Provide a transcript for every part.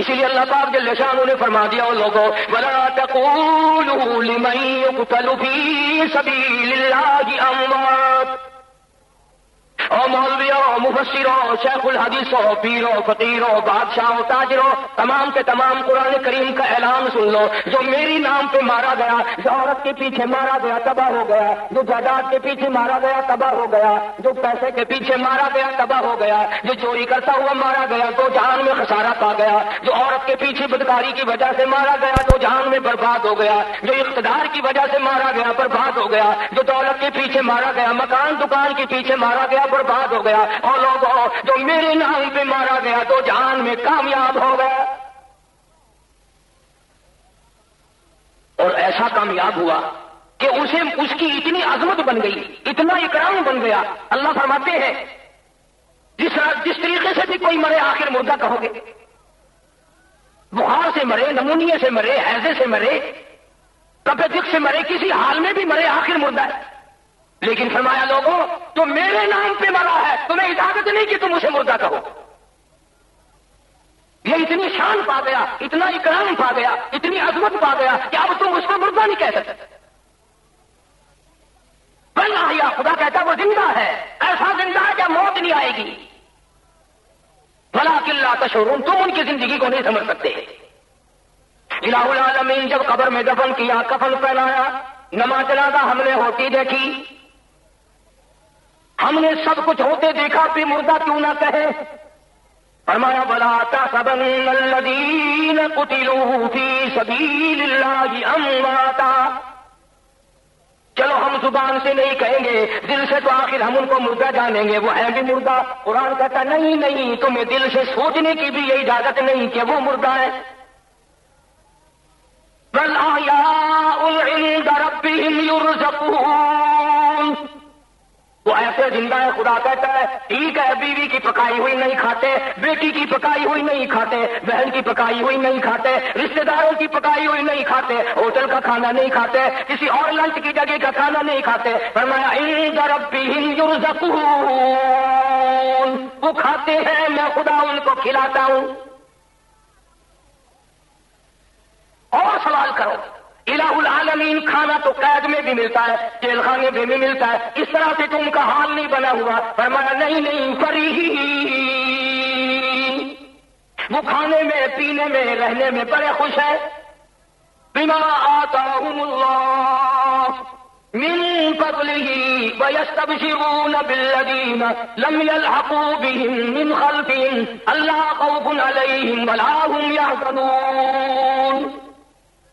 اسی لیے اللہ پاک جل شانہ نے فرما دیا ان لوگوں وَلَا تَقُولُوا لِمَن يُقْتَلُ فِي سَبِيلِ اللَّهِ أَمْوَاتٌ. او مولویوں، مفسروں، شیخ الحدیثوں، پیروں، فقیروں، بادشاہوں، تاجروں، تمام کے تمام قرآن کریم کا اعلان سن لو. جو میری نام پہ مارا گیا، جو عورت کے پیچھے مارا گیا تباہ ہو گیا، جو جائیداد کے پیچھے مارا گیا تباہ ہو گیا، جو پیسے کے پیچھے مارا گیا تباہ ہو گیا، جو چوری کرتا ہوا مارا گیا تو جان میں خسارہ پا گیا، جو عورت کے پیچھے بدکاری کی وجہ سے مارا گیا تو جان میں برباد ہو گیا، جو اقتدار کی وجہ سے مارا گیا برباد ہو گیا، جو دولت کے پیچھے مارا گیا، مکان دکان کے پیچھے مارا گیا برباد ہو گیا. اور لوگوں جو میرے نام پہ مارا گیا تو جان میں کامیاب ہو گیا. اور ایسا کامیاب ہوا کہ اس کی اتنی عظمت بن گئی، اتنا اکرام بن گیا. اللہ فرماتے ہیں جس طریقے سے بھی کوئی مرے آخر مردہ کہو گے. بخار سے مرے، نمونیے سے مرے، ہیضے سے مرے، کبے دکھ سے مرے، کسی حال میں بھی مرے آخر مردہ ہے. لیکن فرمایا لوگوں تو میرے نام پہ مرا ہے، تمہیں اجازت نہیں کہ تم اسے مردہ کہو. یہ اتنی شان پا گیا، اتنا اکرام پا گیا، اتنی عظمت پا گیا کہ اب تم اس کو مردہ نہیں کہہ سکتے. بلّہ یا خدا کہتا وہ زندہ ہے، ایسا زندہ ہے کہ موت نہیں آئے گی. ولکن لا تشعرون، تم ان کی زندگی کو نہیں سمجھ سکتے. الہ العالمین جب قبر میں دفن کیا، کفن پہنایا، نماز جنازہ ہم نے ہوتی دیکھی، ہم نے سب کچھ ہوتے دیکھا، پھر مردہ کیوں نہ کہے. فرمایا وَلَا تَحْسَبَنَّ الَّذِينَ قُتِلُوا فِي سَبِيلِ اللَّهِ أَمْوَاتًا. چلو ہم زبان سے نہیں کہیں گے، دل سے تو آخر ہم ان کو مردہ جانیں گے، وہ ہیں بھی مردہ. قرآن کہتا نہیں، تمہیں دل سے سوچنے کی بھی یہ اجازت نہیں کہ وہ مردہ ہے. بل احیاء عند ربهم یرزقون، وہ ایسے زندہ ہے. خدا کہتا ہے ٹھیک ہے، بیوی کی پکائی ہوئی نہیں کھاتے، بیٹی کی پکائی ہوئی نہیں کھاتے، بہن کی پکائی ہوئی نہیں کھاتے، رشتہ داروں کی پکائی ہوئی نہیں کھاتے، ہوٹل کا کھانا نہیں کھاتے، کسی اور لنچ کی جگہ کا کھانا نہیں کھاتے. فرمایا عند ربهم یرزقون، وہ کھاتے ہیں، میں خدا ان کو کھلاتا ہوں. اور سوال کرو، الہ العالمین کھانا تو قید میں بھی ملتا ہے، جیل خانے میں بھی ملتا ہے، اس طرح سے تو ان کا حال نہیں بنا ہوا. فرمایا نہیں، فریحین، وہ کھانے میں، پینے میں، رہنے میں بڑے خوش ہیں. بما آتاہم اللہ من فضلہ ویستبشرون بالذین لم یلحقوا بهم من خلفہم الا خوف علیہم ولا هم یحزنون.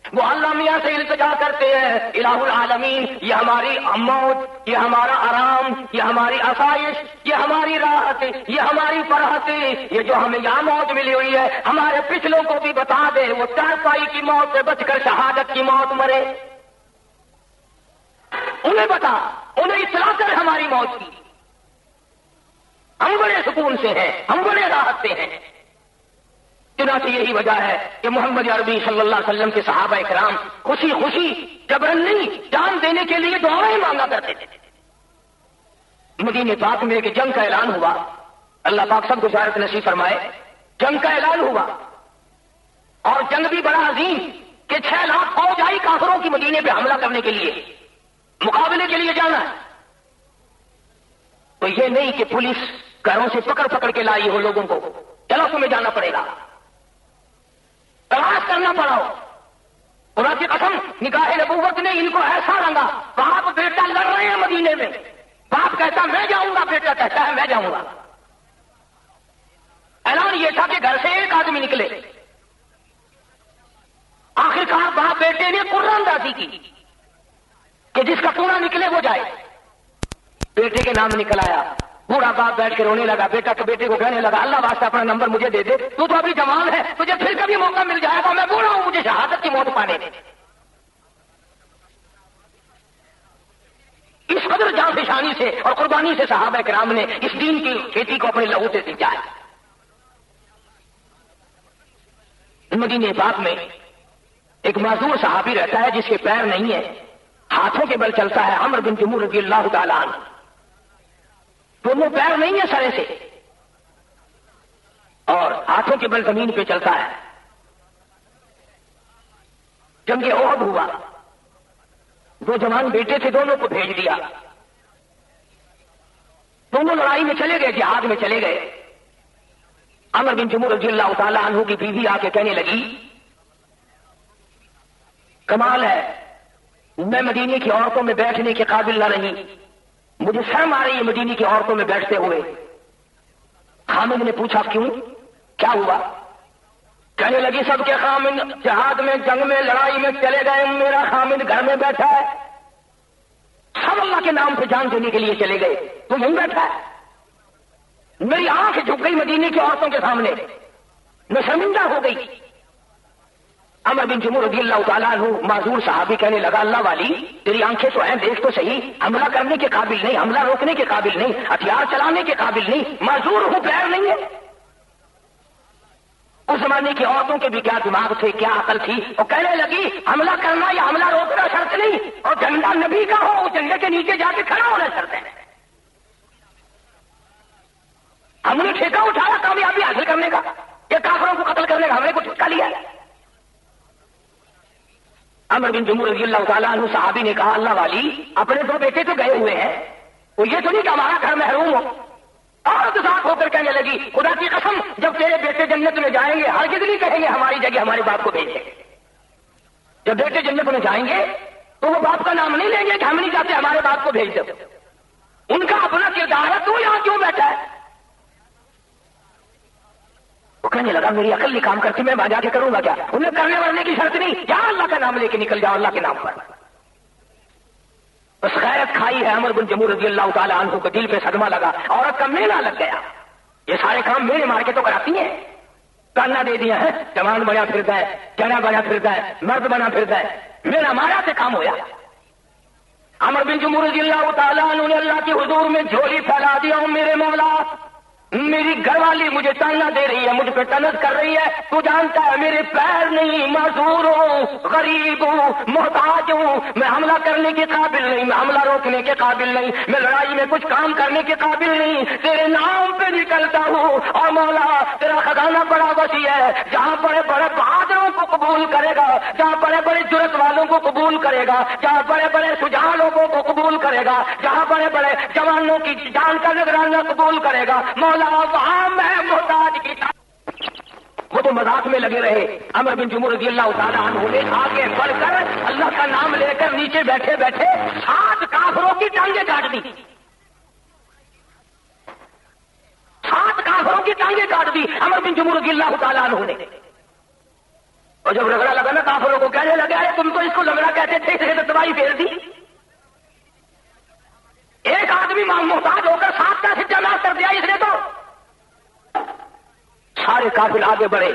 وہ اللہ میاں سے التجا کرتے ہیں، الہ العالمین یہ ہماری موت، یہ ہمارا آرام، یہ ہماری آسائش، یہ ہماری راحت، یہ ہماری فرحت، یہ جو ہمیں یہاں موت ملی ہوئی ہے، ہمارے پچھلوں کو بھی بتا دے وہ چارپائی کی موت سے بچ کر شہادت کی موت مرے. انہیں بتا، انہیں اطلاع کر ہماری موت کی. ہم بڑے سکون سے ہیں، ہم بڑے راحت سے ہیں. چنانچہ یہی وجہ ہے کہ محمد عربی صلی اللہ علیہ وسلم کے صحابہ کرام خوشی جبرن نہیں، جان دینے کے لیے دعائیں مانگا کرتے تھے. مدینے پاک میں کہ جنگ کا اعلان ہوا، اللہ پاک سب کو شہادت نصیب فرمائے. جنگ کا اعلان ہوا اور جنگ بھی بڑا عظیم کہ 6 لاکھ فوج آئی کافروں کی مدینے پہ حملہ کرنے کے لیے، مقابلے کے لیے جانا. تو یہ نہیں کہ پولیس گھروں سے پکڑ کے لائی ہو لوگوں کو، چلو تمہیں جانا پڑے گا، تلاش کرنا پڑا ہو. خدا کی قسم نگاہ نبوت نے ان کو ایسا رنگا، باپ بیٹا لڑ رہے ہیں مدینے میں، باپ کہتا میں جاؤں گا، بیٹا کہتا ہے میں جاؤں گا. اعلان یہ تھا کہ گھر سے ایک آدمی نکلے. آخرکار باپ بیٹے نے قرآن اندازی کی کہ جس کا پورا نکلے وہ جائے. بیٹے کے نام نکل آیا. بوڑھا باپ بیٹھ کے رونے لگا. بیٹے کو کہنے لگا اللہ واسطہ اپنا نمبر مجھے دے دے، تو ابھی جوان ہے، تجھے پھر کبھی موقع مل جائے گا، میں بوڑھا ہوں، مجھے شہادت کی موت پانے دے. اس قدر جان فشانی سے اور قربانی سے صحابہ کرام نے اس دین کی کھیتی کو اپنے لہو سے سینچا ہے. مدینے پاک میں ایک معذور صحابی رہتا ہے جس کے پیر نہیں ہے، ہاتھوں کے بل چلتا ہے. عمرو بن جموح رضی اللہ تعالیٰ عنہ، دونوں پیر نہیں ہے سرے سے اور ہاتھوں کے بل زمین پہ چلتا ہے. جنگ احد ہوا، 2 جوان بیٹے تھے، دونوں کو بھیج دیا، دونوں لڑائی میں چلے گئے، جہاد میں چلے گئے۔ عمر بن جموح رضی اللہ تعالیٰ عنہ کی بیوی آ کے کہنے لگی کمال ہے، میں مدینے کی عورتوں میں بیٹھنے کے قابل نہ رہی، مجھے شرم آ رہی ہے مدینے کی عورتوں میں بیٹھتے ہوئے۔ خامد نے پوچھا کیوں، کیا ہوا؟ کہنے لگی سب کے خامد جہاد میں، جنگ میں، لڑائی میں چلے گئے، میرا خامد گھر میں بیٹھا ہے، سب اللہ کے نام پہ جان دینے کے لیے چلے گئے، تو یوں بیٹھا ہے۔ میری آنکھ جھک گئی مدینے کی عورتوں کے سامنے، میں شرمندہ ہو گئی۔ عمر بن جموح رضی اللہ تعالیٰ عنہ معذور صحابی کہنے لگا اللہ والی تیری آنکھیں تو ہیں، دیکھ تو صحیح، حملہ کرنے کے قابل نہیں، حملہ روکنے کے قابل نہیں، ہتھیار چلانے کے قابل نہیں، معذور ہوں، پیر نہیں ہے۔ اس زمانے کی عورتوں کے بھی کیا دماغ تھے، کیا عقل تھی، اور کہنے لگی حملہ کرنا یا حملہ روکنا شرط نہیں، اور جھنڈا نبی کا ہو، جھنڈے کے نیچے جا کے کھڑا ہونا شرط ہے۔ ہم نے ٹھیکہ اٹھایا کامیابی حاصل کرنے کا، یہ کافروں کو قتل کرنے کا ہم نے کو ٹھیکہ لیا ہے۔ عمر بن جموح رضی اللہ تعالیٰ عنہ صحابی نے کہا اللہ والی اپنے 2 بیٹے تو گئے ہوئے ہیں، وہ یہ تو نہیں کہ ہمارا گھر محروم ہو۔ عورت ذات ہو کر کہنے لگی خدا کی قسم جب تیرے بیٹے جنت میں جائیں گے ہرگز نہیں کہیں گے ہماری جگہ ہمارے باپ کو بھیج دیں۔ جب بیٹے جنت میں جائیں گے تو وہ باپ کا نام نہیں لیں گے کہ ہم نہیں چاہتے ہمارے باپ کو بھیج دو۔ ان کا اپنا کردار ہے، تو یہاں کیوں بیٹھا ہے؟ وہ کہنے لگا میری عقل نہیں کام کرتی، میں وہاں جا کے کروں گا کیا؟ انہیں کرنے ورنے کی شرط نہیں، جا اللہ کا نام لے کے نکل جاؤ اللہ کے نام پر۔ بس غیرت کھائی ہے عمر بن جموح رضی اللہ تعالیٰ عنہ کو، دل پہ صدمہ لگا، عورت کا میلہ لگ گیا، یہ سارے کام میرے مار کے تو کراتی ہیں، کرنا دے دیا ہے، جوان بنا پھرتا ہے، چنا بنا پھرتا ہے، مرد بنا پھرتا ہے، میرا مارا سے کام ہویا۔ عمر بن جموح رضی اللہ تعالیٰ عنہ نے اللہ کے حضور میں جھولی پھیلا دیا ہوں میرے مولا میری گھر والی مجھے تانا دے رہی ہے، مجھ پہ تنز کر رہی ہے، تو جانتا ہے میرے پیر نہیں، معذور ہوں، غریب ہوں، محتاج ہوں، میں حملہ کرنے کے قابل نہیں، میں حملہ روکنے کے قابل نہیں، میں لڑائی میں کچھ کام کرنے کے قابل نہیں، تیرے نام پہ نکلتا ہوں، اور مولا تیرا خزانہ بڑا وسیع ہے، جہاں بڑے بڑے بہادروں کو قبول کرے گا، جہاں بڑے بڑے جرت والوں کو قبول کرے گا، جہاں بڑے بڑے شجاع لوگوں کو قبول کرے گا، جہاں بڑے بڑے جوانوں کی جان کا نذرانہ قبول کرے گا، مولا وہاں میں محتاج کی۔ وہ تو مذاق میں لگے رہے۔ عمر بن جموح رضی اللہ تعالیٰ عنہ نے آگے بڑھ کر اللہ کا نام لے کر نیچے بیٹھے بیٹھے 7 کافروں کی ٹانگیں کاٹ دی، 7 کافروں کی ٹانگیں کاٹ دی عمر بن جموح رضی اللہ تعالیٰ عنہ نے۔ اور جب رگڑا لگا نا کافروں کو، کہنے لگا ارے تم تو اس کو لگڑا کہتے تھے، اسے تو تباہی پھیر دی۔ ایک آدمی محتاج ہو کر 7 کا سجا ناز کر دیا اس نے تو۔ سارے قافل آگے بڑھے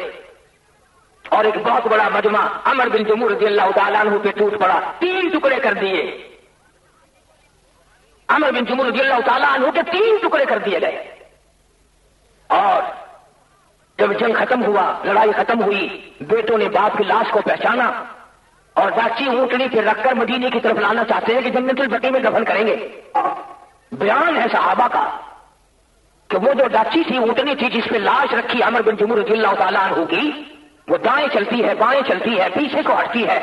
اور ایک بہت بڑا مجمع عمر بن جموح رضی اللہ تعالیٰ عنہ پہ ٹوٹ پڑا، 3 ٹکڑے کر دیے۔ عمر بن جموح رضی اللہ تعالیٰ عنہ کے 3 ٹکڑے کر دیے گئے۔ اور جب جنگ ختم ہوا، لڑائی ختم ہوئی، بیٹوں نے باپ کی لاش کو پہچانا اور ڈاچی اونٹنی پہ رکھ کر مدینے کی طرف لانا چاہتے ہیں کہ جنت البقیع میں دفن کریں گے۔ بیان ہے صحابہ کا کہ وہ جو ڈاچی تھی، اونٹنی تھی جس پہ لاش رکھی عمر بن جموح رضی اللہ تعالیٰ عنہ کی، وہ دائیں چلتی ہے، بائیں چلتی ہے، پیچھے کو ہٹتی ہے،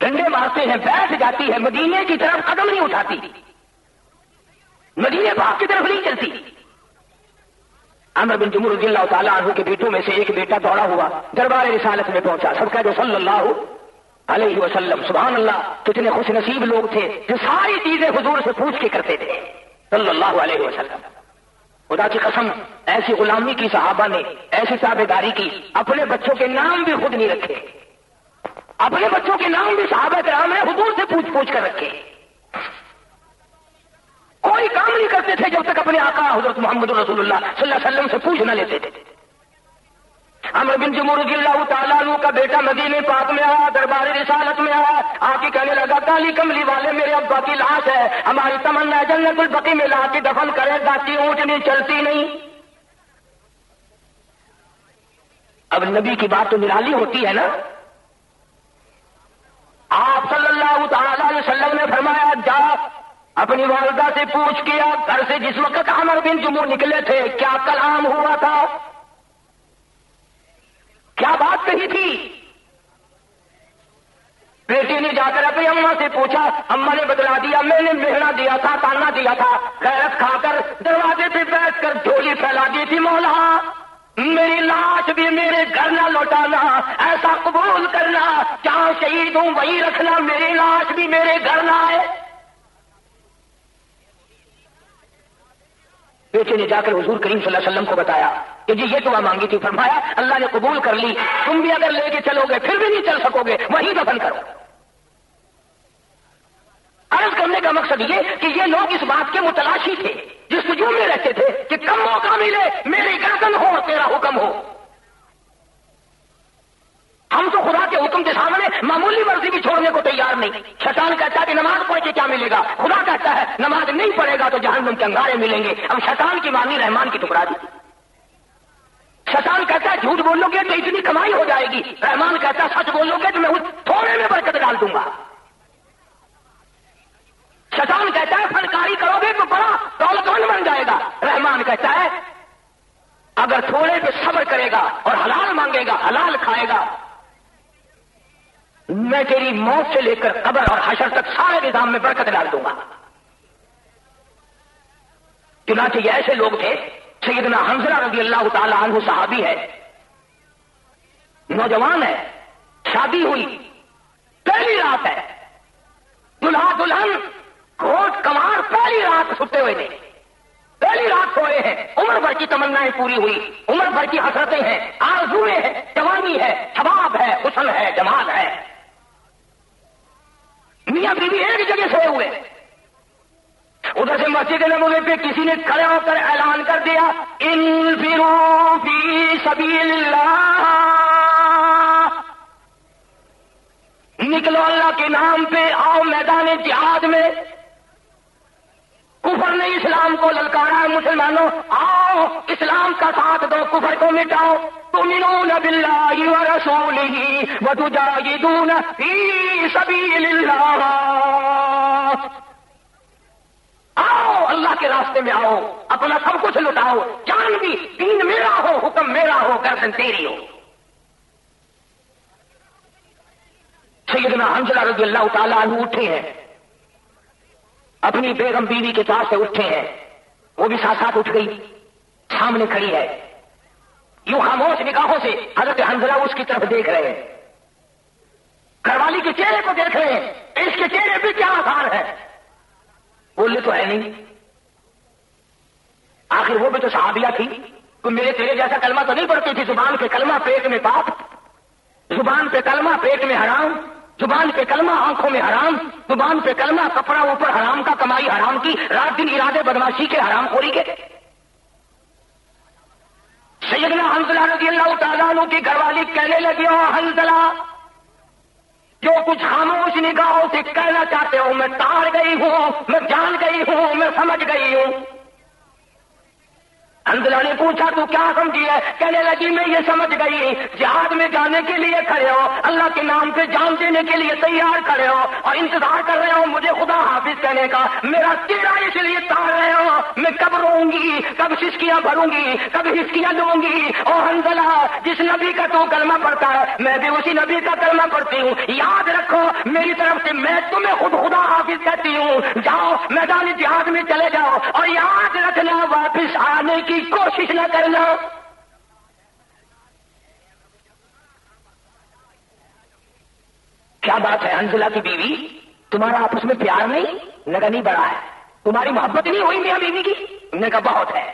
ڈنڈے مارتے ہیں، بیٹھ جاتی ہے، مدینے کی طرف قدم نہیں اٹھاتی، مدینے پاک کی طرف نہیں چلتی۔ عمر بن جموح رضی اللہ تعالیٰ عنہ کے بیٹوں میں سے ایک بیٹا دوڑا ہوا دربار رسالت میں پہنچا، سب کہتے صلی اللہ علیہ وسلم، سبحان اللہ، کتنے خوش نصیب لوگ تھے جو ساری چیزیں حضور سے پوچھ کے کرتے تھے صلی اللہ علیہ وسلم۔ خدا کی قسم ایسی غلامی کی صحابہ نے، ایسی تابعداری کی، اپنے بچوں کے نام بھی خود نہیں رکھے، اپنے بچوں کے نام بھی صحابہ کرام نے حضور سے پوچھ پوچھ کر رکھے۔ کوئی کام نہیں کرتے تھے جب تک اپنے آقا حضرت محمد رسول اللہ صلی اللہ علیہ وسلم سے پوچھ نہ لیتے تھے۔ عمر بن جموح رضی اللہ تعالیٰ عنہ کا بیٹا مدینے پاک میں آیا، دربار رسالت میں آیا، آ کے کہنے لگا کالی کملی والے میرے ابا کی لاش ہے، ہماری تمنا جنت البقیع میں لا کے دفن کرے، داتی اونٹنی چلتی نہیں۔ اب نبی کی بات تو نرالی ہوتی ہے نا۔ آپ صلی اللہ تعالی علیہ وسلم نے فرمایا جا اپنی والدہ سے پوچھ کیا گھر سے جس وقت عمر بن جموح نکلے تھے کیا کلام ہوا تھا، کیا بات کہی تھی۔ جا کر اپنی اماں سے پوچھا، اماں نے بتلا دیا میں نے مہرا دیا تھا، تانا دیا تھا، غیرت کھا کر دروازے پہ بیٹھ کر جھولی پھیلا دی تھی، مولا میری لاش بھی میرے گھر نہ لوٹانا، ایسا قبول کرنا، جہاں شہید ہوں وہی رکھنا، میری لاش بھی میرے گھر نہ آئے۔ بیٹے نے جا کر حضور کریم صلی اللہ علیہ وسلم کو بتایا کہ جی یہ دعا مانگی تھی، فرمایا اللہ نے قبول کر لی، تم بھی اگر لے کے چلو گے پھر بھی نہیں چل سکو گے، وہیں دفن کرو۔ عرض کرنے کا مقصد یہ کہ یہ لوگ اس بات کے متلاشی تھے، جستجو میں رہتے تھے کہ کم موقع ملے میری گردن ہو اور تیرا حکم ہو۔ ہم تو خدا کے حکم کے سامنے معمولی مرضی بھی چھوڑنے کو تیار نہیں۔ شیطان کہتا ہے کہ نماز پڑھ کے کیا ملے گا، خدا کہتا ہے نماز نہیں پڑھے گا تو جہنم کے انگارے ملیں گے۔ اب شیطان کی مانی رحمان کی ٹکرا دی۔ شیطان کہتا ہے جھوٹ بولو گے تو اتنی کمائی ہو جائے گی، رحمان کہتا ہے سچ بولو گے تو میں اس تھوڑے میں برکت ڈال دوں گا۔ شیطان کہتا ہے فنکاری کرو گے تو بڑا دولت مند بن جائے گا، رحمان کہتا ہے اگر تھوڑے پہ صبر کرے گا اور حلال مانگے گا، حلال کھائے گا، میں تیری موت سے لے کر قبر اور حشر تک سارے نظام میں برکت ڈال دوں گا۔ چنانچہ یہ ایسے لوگ تھے، سیدنا حنظلہ رضی اللہ تعالی عنہ صحابی ہے، نوجوان ہے، شادی ہوئی، پہلی رات ہے، دلہا دلہن گھوٹ کمار پہلی رات ستے ہوئے تھے، پہلی رات سوئے ہیں، عمر بھر کی تمنائیں پوری ہوئی، عمر بھر کی حسرتیں ہیں، آرزویں ہیں، جوانی ہے، شباب ہے، حسن ہے، جمال ہے، میاں بیوی ایک جگہ سوئے ہوئے۔ ادھر سے مسجد نبوی پہ کسی نے کھڑے ہو کر اعلان کر دیا انفروا فی سبیل اللہ، نکلو اللہ کے نام پہ، آؤ میدان جہاد میں۔ کفر نے اسلام کو للکارا ہے، مسلمانوں آؤ اسلام کا ساتھ دو، کفر کو مٹاؤ۔ تؤمنون باللہ ورسولہ وتجاہدون فی سبیل اللہ، آؤ اللہ کے راستے میں آؤ، اپنا سب کچھ لٹاؤ، جان بھی، دین میرا ہو، حکم میرا ہو، گردن تیری ہو۔ سیدنا حنظلہ رضی اللہ تعالیٰ عنہ اٹھے ہیں، اپنی بیگم بیوی کے پاس سے اٹھے ہیں، وہ بھی ساتھ ساتھ اٹھ گئی، سامنے کھڑی ہے، یوں خاموش نگاہوں سے حضرت حنظلہ اس کی طرف دیکھ رہے ہیں، گھر والی کے چہرے کو دیکھ رہے ہیں، اس کے چہرے پہ کیا آثار ہے؟ بولنے تو ہے نہیں، آخر وہ بھی تو صحابیہ تھی، تو میرے تیرے جیسا کلمہ تو نہیں پڑھتی تھی، زبان پہ کلمہ پیٹ میں پاپ، زبان پہ کلمہ پیٹ میں حرام، زبان پہ کلمہ آنکھوں میں حرام، زبان پہ کلمہ کپڑا اوپر حرام کا، کمائی حرام کی، رات دن ارادے بدماشی کے، حرام خوری کے۔ سیدنا حنظلہ رضی اللہ تعالیٰ عنہ کی گھر والی کہنے لگی ہو حنظلہ جو کچھ خاموش نگاہوں سے کہنا چاہتے ہو میں تاڑ گئی ہوں، میں جان گئی ہوں، میں سمجھ گئی ہوں۔ حنظلہ نے پوچھا تو کیا سمجھی ہے؟ کہنے لگی میں یہ سمجھ گئی جہاد میں جانے کے لیے کھڑے ہو، اللہ کے نام پہ جان دینے کے لیے تیار کھڑے ہو اور انتظار کر رہے ہو مجھے خدا حافظ کہنے کا، میرا چہرہ اس لیے تاڑ رہے ہو، میں کب روؤں گی، کب سسکیاں بھروں گی، کب ہسکیاں لوں گی۔ او حنظلہ جس نبی کا تو کلمہ پڑھتا ہے میں بھی اسی نبی کا کلمہ پڑھتی ہوں، یاد رکھو میری طرف سے میں تمہیں خود خدا حافظ کہتی ہوں، جاؤ میدان جہاد میں چلے جاؤ اور یاد رکھنا واپس آنے کی کوشش نہ کرنا۔ کیا بات ہے حنظلہ کی بیوی، تمہارا آپس میں پیار نہیں؟ نگا نہیں بڑا ہے، تمہاری محبت نہیں ہوئی میاں بیوی کی؟ نے کہا بہت ہے۔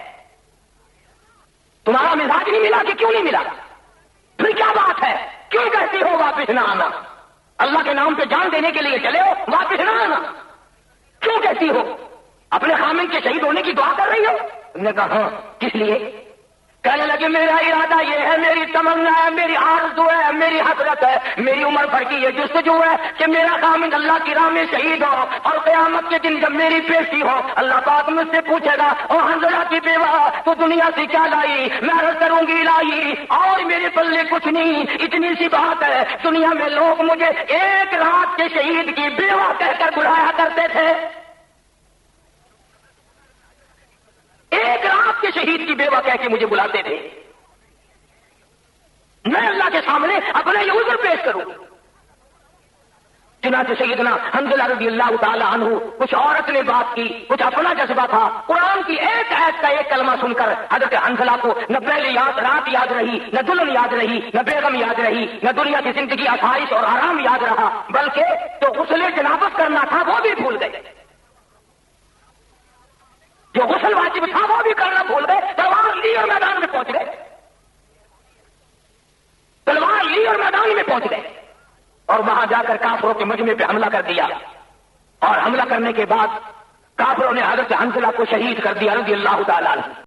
تمہارا مزاج نہیں ملا کہ کیوں نہیں ملا؟ پھر کیا بات ہے، کیوں کہتی ہو واپس نہ آنا؟ اللہ کے نام پہ جان دینے کے لیے چلے ہو، واپس نہ آنا کیوں کہتی ہو؟ اپنے خامن کے شہید ہونے کی دعا کر رہی ہو؟ نے کہا ہاں، کس لیے؟ کہنے لگے میرا ارادہ یہ ہے، میری تمنا ہے، میری آرزو ہے، میری حسرت ہے، میری عمر بھر کی یہ جستجو ہے کہ میرا خامن اللہ کی راہ میں شہید ہو اور قیامت کے دن جب میری پیشی ہو اللہ پاک مجھ سے پوچھے گا او حنظلہ کی بیوہ تو دنیا سے کیا لائی؟ میں عرض کروں گی لائی اور میرے پلے کچھ نہیں، اتنی سی بات ہے دنیا میں لوگ مجھے ایک رات کے شہید کی بیوہ کہہ کر بلایا کرتے تھے، ایک رات کے شہید کی بیوہ کہہ کے مجھے بلاتے تھے، میں اللہ کے سامنے اپنا یہ عذر پیش کروں چنانچہ سیدنا حنظلہ رضی اللہ تعالی عنہ کچھ عورت نے بات کی، کچھ اپنا جذبہ تھا، قرآن کی ایک آیت کا ایک کلمہ سن کر حضرت حنظلہ کو نہ پہلے رات یاد رہی، نہ دلہن یاد رہی، نہ بیگم یاد رہی، نہ دنیا کی زندگی آسائش اور آرام یاد رہا، بلکہ جو غسل جنابت کرنا تھا وہ بھی بھول گئے، جو غسل واجب تھا وہ بھی کرنا بھول گئے، تلوار لی اور میدان میں پہنچ گئے، تلوار لی اور میدان میں پہنچ گئے، اور وہاں جا کر کافروں کے مجمع پہ حملہ کر دیا، اور حملہ کرنے کے بعد کافروں نے حضرت حنظلہ کو شہید کر دیا رضی اللہ تعالیٰ عنہ۔